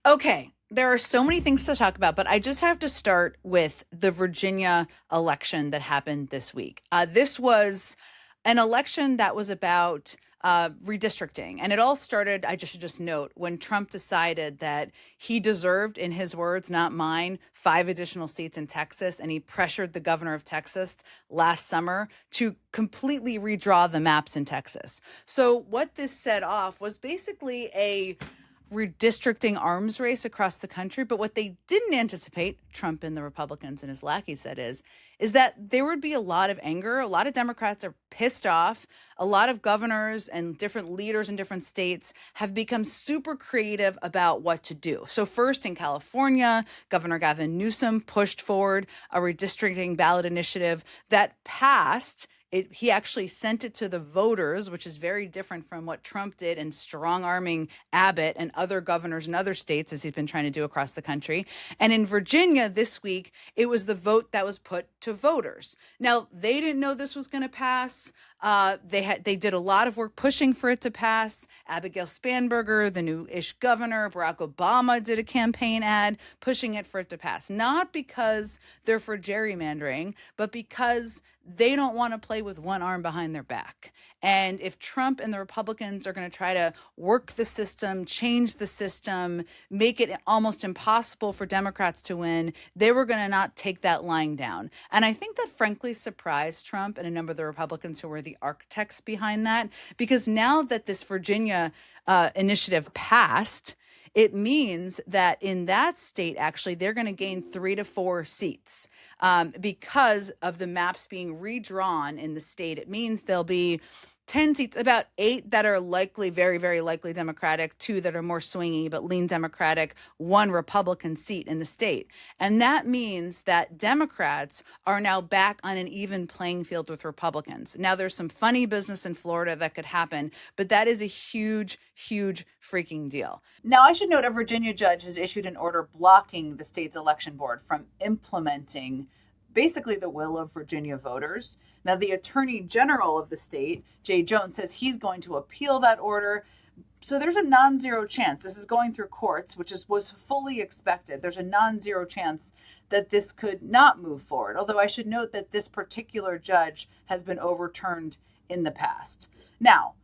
Okay, there are so many things to talk about, but I just have to start with the Virginia election that happened this week. This was an election that was about redistricting. And it all started, I just should just note, when Trump decided that he deserved, in his words, not mine, 5 additional seats in Texas. And he pressured the governor of Texas last summer to completely redraw the maps in Texas. So what this set off was basically a redistricting arms race across the country. But what they didn't anticipate, Trump and the Republicans and his lackeys, that is that there would be a lot of anger. A lot of Democrats are pissed off. A lot of governors and different leaders in different states have become super creative about what to do. So first in California, Governor Gavin Newsom pushed forward a redistricting ballot initiative that passed. He actually sent it to the voters, which is very different from what Trump did in strong arming Abbott and other governors in other states, as he's been trying to do across the country. And in Virginia this week, it was the vote that was put to voters. Now, they didn't know this was going to pass. They did a lot of work pushing for it to pass. Abigail Spanberger, the new-ish governor, Barack Obama did a campaign ad pushing it for it to pass. Not because they're for gerrymandering, but because they don't want to play with one arm behind their back. And if Trump and the Republicans are going to try to work the system, change the system, make it almost impossible for Democrats to win, they were going to not take that lying down. And I think that frankly surprised Trump and a number of the Republicans who were the architects behind that, because now that this Virginia initiative passed, it means that in that state, actually, they're going to gain 3 to 4 seats because of the maps being redrawn in the state. It means there'll be 10 seats, about 8 that are likely, very, very likely Democratic, 2 that are more swingy but lean Democratic, 1 Republican seat in the state. And that means that Democrats are now back on an even playing field with Republicans. Now, there's some funny business in Florida that could happen, but that is a huge, huge freaking deal. Now, I should note a Virginia judge has issued an order blocking the state's election board from implementing basically the will of Virginia voters. Now, the Attorney General of the state, Jay Jones, says he's going to appeal that order. So there's a non-zero chance. This is going through courts, which was fully expected. There's a non-zero chance that this could not move forward. Although I should note that this particular judge has been overturned in the past. Now,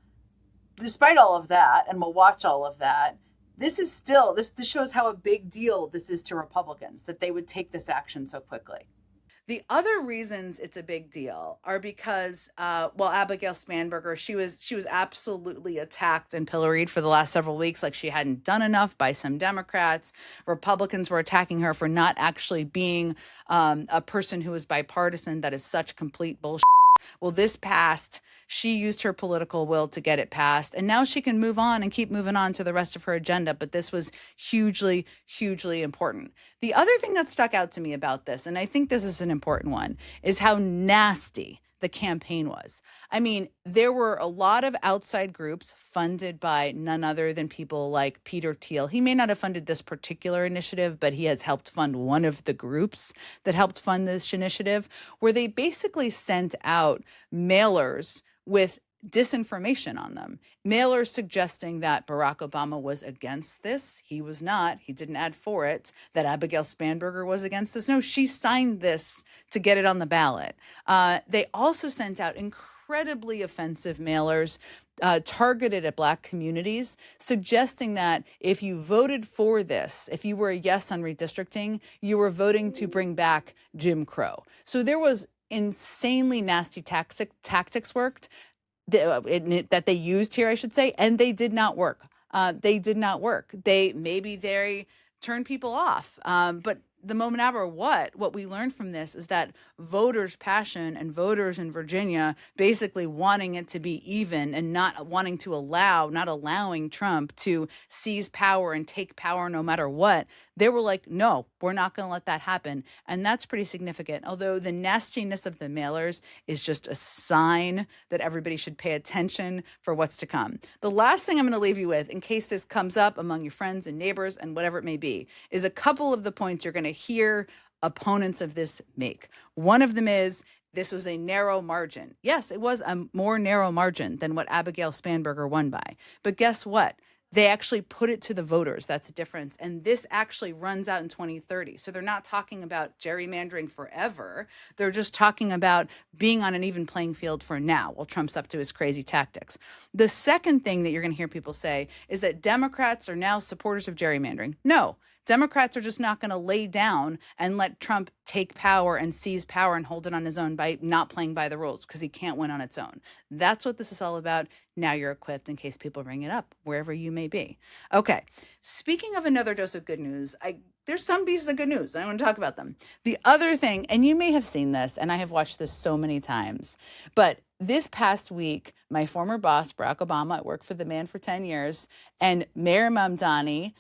despite all of that, and we'll watch all of that, this is still, this shows how a big deal this is to Republicans, that they would take this action so quickly. The other reasons it's a big deal are because, Abigail Spanberger, she was absolutely attacked and pilloried for the last several weeks, like she hadn't done enough by some Democrats. Republicans were attacking her for not actually being a person who is bipartisan. That is such complete bullshit. Well, this passed. She used her political will to get it passed. And now she can move on and keep moving on to the rest of her agenda. But this was hugely, hugely important. The other thing that stuck out to me about this, and I think this is an important one, is how nasty the campaign was. I mean, there were a lot of outside groups funded by none other than people like Peter Thiel. He may not have funded this particular initiative, but he has helped fund one of the groups that helped fund this initiative, where they basically sent out mailers with disinformation on them. Mailers suggesting that Barack Obama was against this. He was not. He didn't add for it. That Abigail Spanberger was against this. No, she signed this to get it on the ballot. They also sent out incredibly offensive mailers targeted at Black communities, suggesting that if you voted for this, if you were a yes on redistricting, you were voting to bring back Jim Crow. So there was insanely nasty tactics worked that they used here, I should say, and they did not work. They did not work. They turned people off. But the no matter what we learned from this is that voters' passion and voters in Virginia basically wanting it to be even and not allowing Trump to seize power and take power no matter what. They were like, no, we're not going to let that happen. And that's pretty significant. Although the nastiness of the mailers is just a sign that everybody should pay attention for what's to come. The last thing I'm going to leave you with, in case this comes up among your friends and neighbors and whatever it may be, is a couple of the points you're going to hear opponents of this make. One of them is, this was a narrow margin. Yes, it was a more narrow margin than what Abigail Spanberger won by. But guess what? They actually put it to the voters. That's the difference. And this actually runs out in 2030. So they're not talking about gerrymandering forever. They're just talking about being on an even playing field for now while Trump's up to his crazy tactics. The second thing that you're going to hear people say is that Democrats are now supporters of gerrymandering. No. Democrats are just not going to lay down and let Trump take power and seize power and hold it on his own by not playing by the rules because he can't win on its own. That's what this is all about. Now you're equipped in case people bring it up, wherever you may be. Okay, speaking of another dose of good news, there's some pieces of good news. I want to talk about them. The other thing, and you may have seen this, and I have watched this so many times, but this past week, my former boss, Barack Obama, I worked for the man for 10 years, and Mayor Mamdani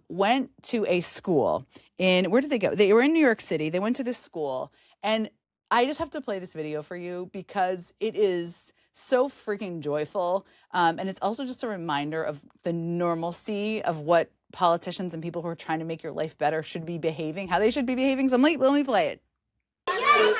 went to a school where did they go? They were in New York City. They went to this school, and I just have to play this video for you because it is so freaking joyful. And it's also just a reminder of the normalcy of what politicians and people who are trying to make your life better should be behaving, how they should be behaving. So let me play it.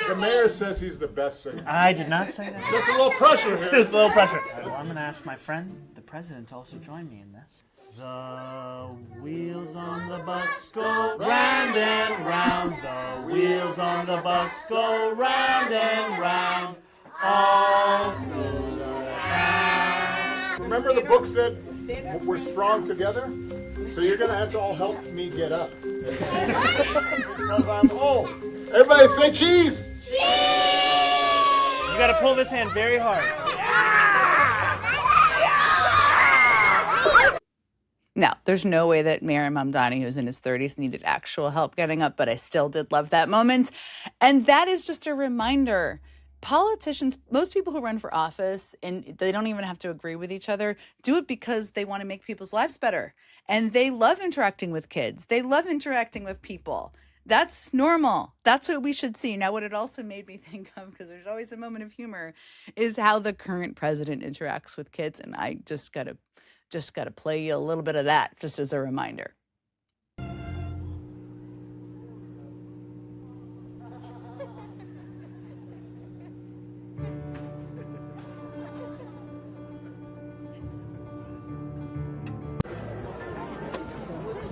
The mayor says he's the best singer. I did not say that. There's a little pressure here. There's a little pressure. Well, I'm going to ask my friend, the president, to also join me in this. The wheels on the bus go round and round. The wheels on the bus go round and round. All through the town. Remember the book said we're strong together? So you're going to have to all help me get up. Because I'm old. Everybody say cheese! You got to pull this hand very hard. Now, there's no way that Mayor Mamdani, who's in his 30s, needed actual help getting up, but I still did love that moment. And that is just a reminder. Politicians, most people who run for office, and they don't even have to agree with each other, do it because they want to make people's lives better. And they love interacting with kids. They love interacting with people. That's normal. That's what we should see. Now, what it also made me think of, because there's always a moment of humor, is how the current president interacts with kids. And I just gotta play you a little bit of that just as a reminder.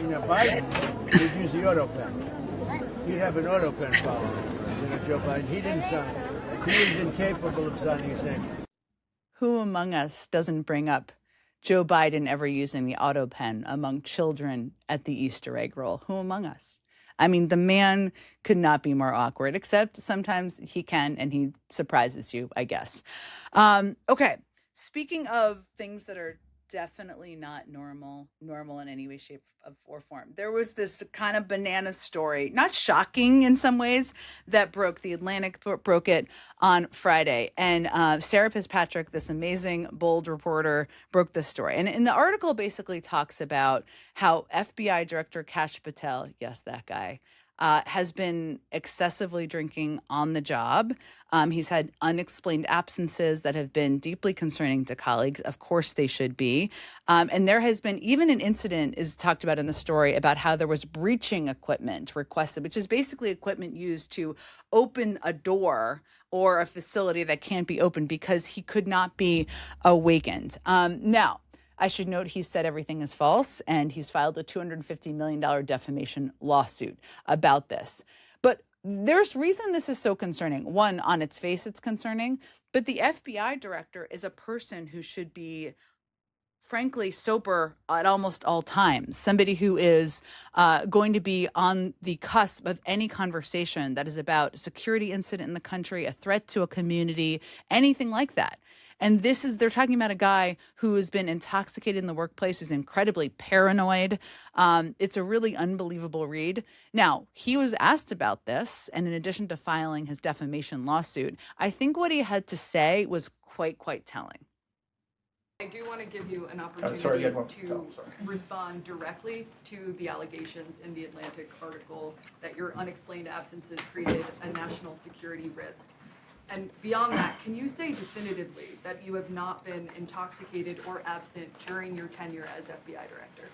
You know, Biden would use the auto pen. He'd have an auto pen problem. You know, Joe Biden, he didn't sign. He was incapable of signing a thing. Who among us doesn't bring up Joe Biden ever using the auto pen among children at the Easter egg roll? Who among us? I mean, the man could not be more awkward, except sometimes he can, and he surprises you, I guess. Okay, speaking of things that are definitely not normal in any way, shape, or form. There was this kind of banana story, not shocking in some ways, that broke. The Atlantic broke it on Friday. And Sarah Fitzpatrick, this amazing, bold reporter, broke this story. And the article basically talks about how FBI Director Kash Patel, yes, that guy, has been excessively drinking on the job. He's had unexplained absences that have been deeply concerning to colleagues. Of course they should be. And there has been even an incident is talked about in the story about how there was breaching equipment requested, which is basically equipment used to open a door or a facility that can't be opened because he could not be awakened. Now, I should note he said everything is false, and he's filed a $250 million defamation lawsuit about this. But there's reason this is so concerning. One, on its face, it's concerning, but the FBI director is a person who should be, frankly, sober at almost all times. Somebody who is going to be on the cusp of any conversation that is about a security incident in the country, a threat to a community, anything like that. And they're talking about a guy who has been intoxicated in the workplace, is incredibly paranoid. It's a really unbelievable read. Now, he was asked about this, and in addition to filing his defamation lawsuit, I think what he had to say was quite telling. I do want to give you an opportunity to respond directly to the allegations in the Atlantic article that your unexplained absences created a national security risk. And beyond that, can you say definitively that you have not been intoxicated or absent during your tenure as FBI director?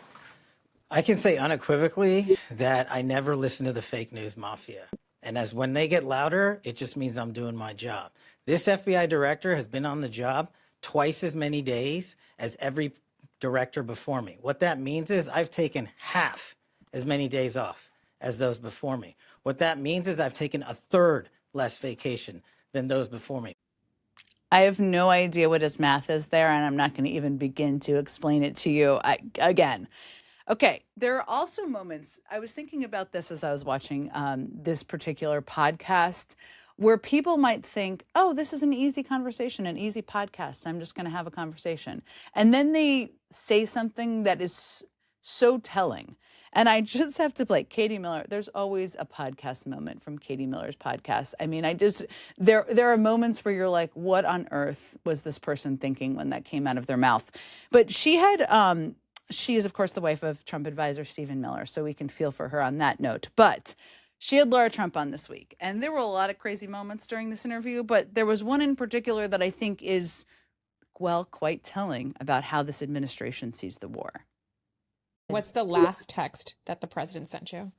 I can say unequivocally that I never listen to the fake news mafia. And as when they get louder, it just means I'm doing my job. This FBI director has been on the job twice as many days as every director before me. What that means is I've taken half as many days off as those before me. What that means is I've taken a third less vacation than those before me. I have no idea what his math is there, and I'm not going to even begin to explain it to you again. Okay, there are also moments, I was thinking about this as I was watching this particular podcast, where people might think, oh, this is an easy conversation, an easy podcast. I'm just going to have a conversation. And then they say something that is so telling. And I just have to play Katie Miller. There's always a podcast moment from Katie Miller's podcast. I mean, there are moments where you're like, what on earth was this person thinking when that came out of their mouth? But she had, she is, of course, the wife of Trump advisor Stephen Miller, so we can feel for her on that note. But she had Laura Trump on this week, and there were a lot of crazy moments during this interview, but there was one in particular that I think is, well, quite telling about how this administration sees the war. What's the last text that the president sent you?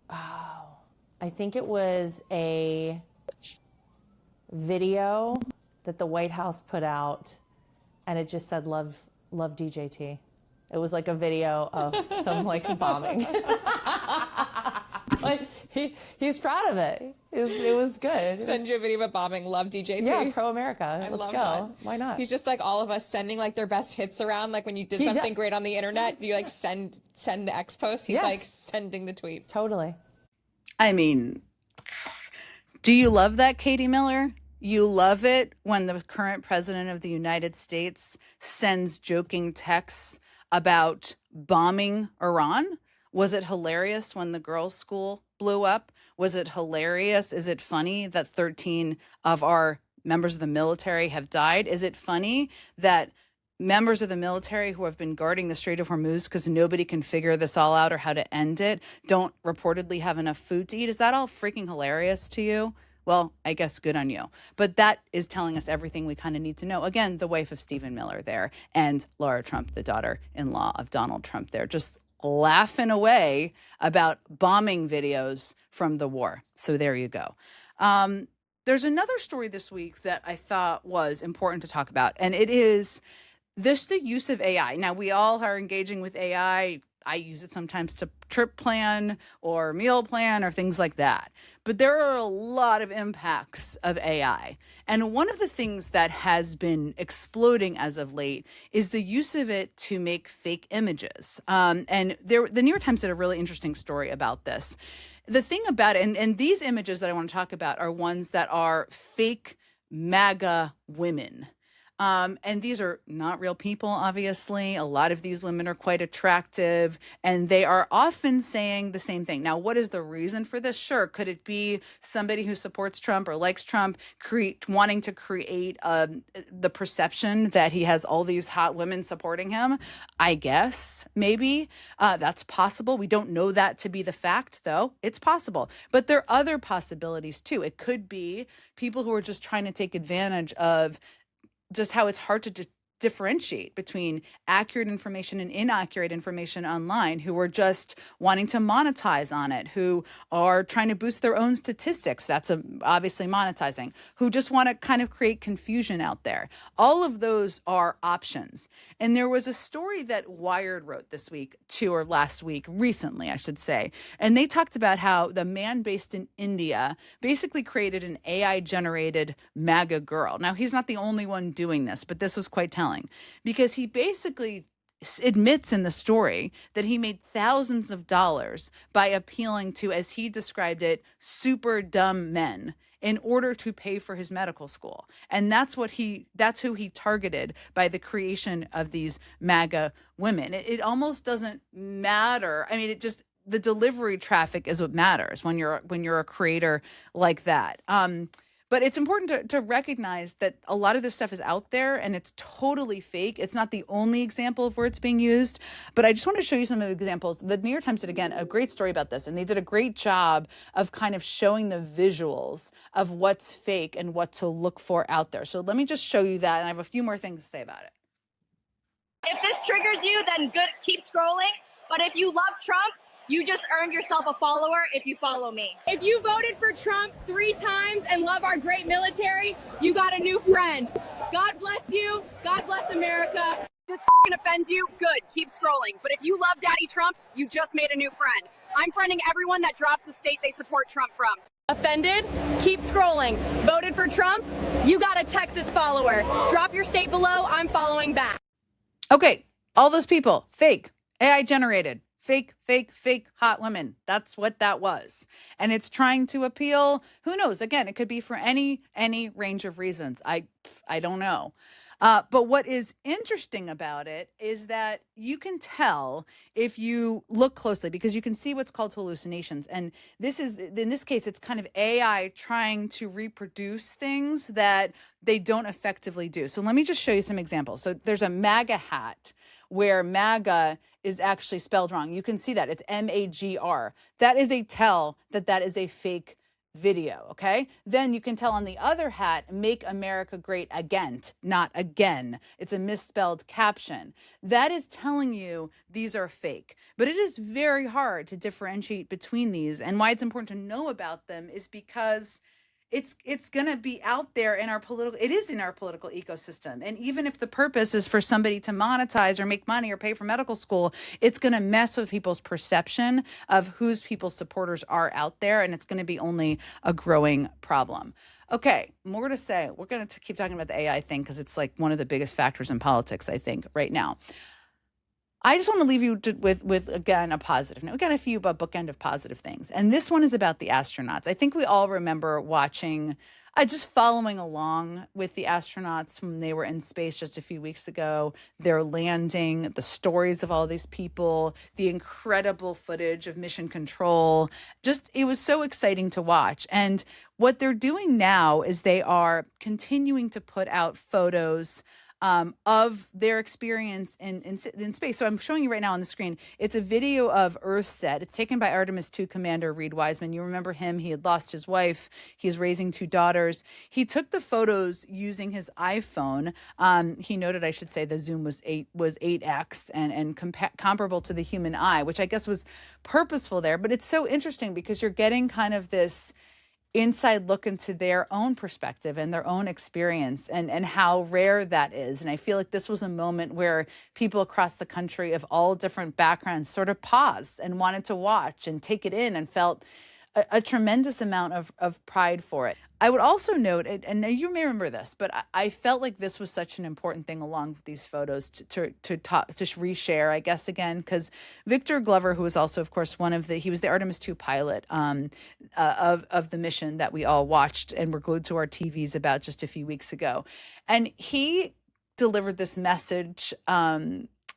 Oh, I think it was a video that the White House put out, and it just said, love DJT. It was like a video of some like bombing. Like he's proud of it. It was good. Send you a video of a bombing. Love DJT. Yeah, pro America. Let's love go. that. Why not? He's just like all of us sending like their best hits around. Like when you did something great on the internet, you like send the X post. He's like sending the tweet. Totally. I mean, do you love that, Katie Miller? You love it when the current president of the United States sends joking texts about bombing Iran? Was it hilarious when the girls' school blew up? Was it hilarious? Is it funny that 13 of our members of the military have died? Is it funny that members of the military who have been guarding the Strait of Hormuz because nobody can figure this all out or how to end it don't reportedly have enough food to eat? Is that all freaking hilarious to you? Well, I guess good on you. But that is telling us everything we kind of need to know. Again, the wife of Stephen Miller there, and Laura Trump, the daughter-in-law of Donald Trump there, just laughing away about bombing videos from the war. So there you go. There's another story this week that I thought was important to talk about, and it is the use of AI. Now, we all are engaging with AI. I use it sometimes to trip plan or meal plan or things like that. But there are a lot of impacts of AI. And one of the things that has been exploding as of late is the use of it to make fake images. And the New York Times did a really interesting story about this. The thing about it, and these images that I want to talk about are ones that are fake MAGA women. And these are not real people, obviously. A lot of these women are quite attractive, and they are often saying the same thing. Now, what is the reason for this? Sure, could it be somebody who supports Trump or likes Trump wanting to create the perception that he has all these hot women supporting him? I guess, maybe. That's possible. We don't know that to be the fact, though. It's possible. But there are other possibilities, too. It could be people who are just trying to take advantage of just how it's hard to differentiate between accurate information and inaccurate information online, who are just wanting to monetize on it, who are trying to boost their own statistics. That's obviously monetizing, who just want to kind of create confusion out there. All of those are options. And there was a story that Wired wrote this week, recently, I should say. And they talked about how the man based in India basically created an AI-generated MAGA girl. Now, he's not the only one doing this, but this was quite telling because he basically admits in the story that he made thousands of dollars by appealing to, as he described it, super dumb men in order to pay for his medical school. And that's who he targeted by the creation of these MAGA women. It almost doesn't matter. I mean, the delivery traffic is what matters when you're a creator like that. But it's important to recognize that a lot of this stuff is out there and it's totally fake. It's not the only example of where it's being used. But I just want to show you some of the examples. The New York Times did, again, a great story about this. And they did a great job of kind of showing the visuals of what's fake and what to look for out there. So let me just show you that. And I have a few more things to say about it. If this triggers you, then good, keep scrolling. But if you love Trump, you just earned yourself a follower if you follow me. If you voted for Trump 3 times and love our great military, you got a new friend. God bless you. God bless America. This offends you, good, keep scrolling. But if you love Daddy Trump, you just made a new friend. I'm friending everyone that drops the state they support Trump from. Offended? Keep scrolling. Voted for Trump? You got a Texas follower. Drop your state below, I'm following back. Okay, all those people, fake, AI generated, fake hot women. That's what that was. And it's trying to appeal, who knows? Again, it could be for any range of reasons. I don't know. But what is interesting about it is that you can tell if you look closely, because you can see what's called hallucinations. And this is, in this case, it's kind of AI trying to reproduce things that they don't effectively do. So let me just show you some examples. So there's a MAGA hat where MAGA is actually spelled wrong. You can see that it's MAGR. That is a tell that that is a fake video. Okay. Then you can tell on the other hat, Make America Great Again, not again. It's a misspelled caption. That is telling you these are fake, but it is very hard to differentiate between these. And why it's important to know about them is because it's going to be out there in our political, it is in our political ecosystem. And even if the purpose is for somebody to monetize or make money or pay for medical school, it's going to mess with people's perception of whose people's supporters are out there. And it's going to be only a growing problem. Okay, more to say. We're going to keep talking about the AI thing because it's like one of the biggest factors in politics, I think, right now. I just want to leave you with again, a positive note. We got a few bookend of positive things. And this one is about the astronauts. I think we all remember watching, just following along with the astronauts when they were in space just a few weeks ago, their landing, the stories of all these people, the incredible footage of mission control. Just, it was so exciting to watch. And what they're doing now is they are continuing to put out photos of their experience in space. So I'm showing you right now on the screen. It's a video of EarthSat. It's taken by Artemis II Commander Reed Wiseman. You remember him. He had lost his wife. He's raising 2 daughters. He took the photos using his iPhone. He noted, I should say, the zoom was 8x and comparable to the human eye, which I guess was purposeful there. But it's so interesting because you're getting kind of this inside look into their own perspective and their own experience and how rare that is. And I feel like this was a moment where people across the country of all different backgrounds sort of paused and wanted to watch and take it in and felt a tremendous amount of pride for it. I would also note, and you may remember this, but I felt like this was such an important thing along with these photos to reshare, I guess, again, because Victor Glover, who was also, of course, he was the Artemis II pilot of the mission that we all watched and were glued to our TVs about just a few weeks ago. And he delivered this message,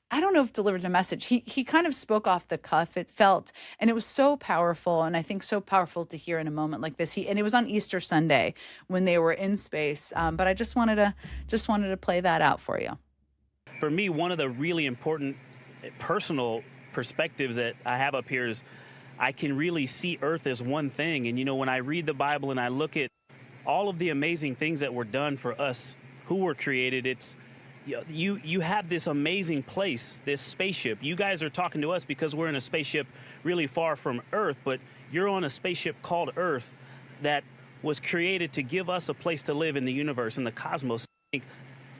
I don't know if delivered a message. He kind of spoke off the cuff, it felt, and it was so powerful. And I think so powerful to hear in a moment like this. And it was on Easter Sunday when they were in space. But I just wanted to play that out for you. For me, one of the really important personal perspectives that I have up here is I can really see Earth as one thing. And, you know, when I read the Bible and I look at all of the amazing things that were done for us who were created, it's, you have this amazing place, this spaceship. You guys are talking to us because we're in a spaceship really far from Earth, but you're on a spaceship called Earth that was created to give us a place to live in the universe, in the cosmos. I think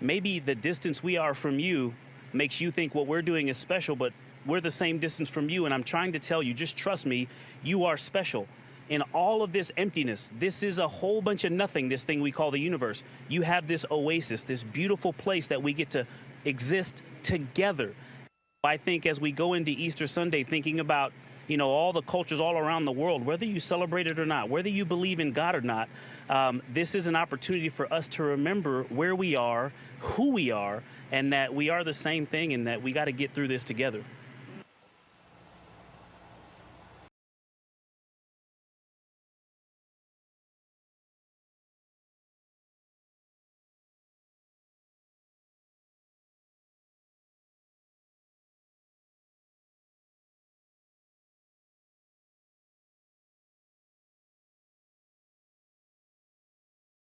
maybe the distance we are from you makes you think what we're doing is special, but we're the same distance from you, and I'm trying to tell you, just trust me, you are special. In all of this emptiness, this is a whole bunch of nothing, this thing we call the universe. You have this oasis, this beautiful place that we get to exist together. I think as we go into Easter Sunday, thinking about, you know, all the cultures all around the world, whether you celebrate it or not, whether you believe in God or not, this is an opportunity for us to remember where we are, who we are, and that we are the same thing and that we got to get through this together.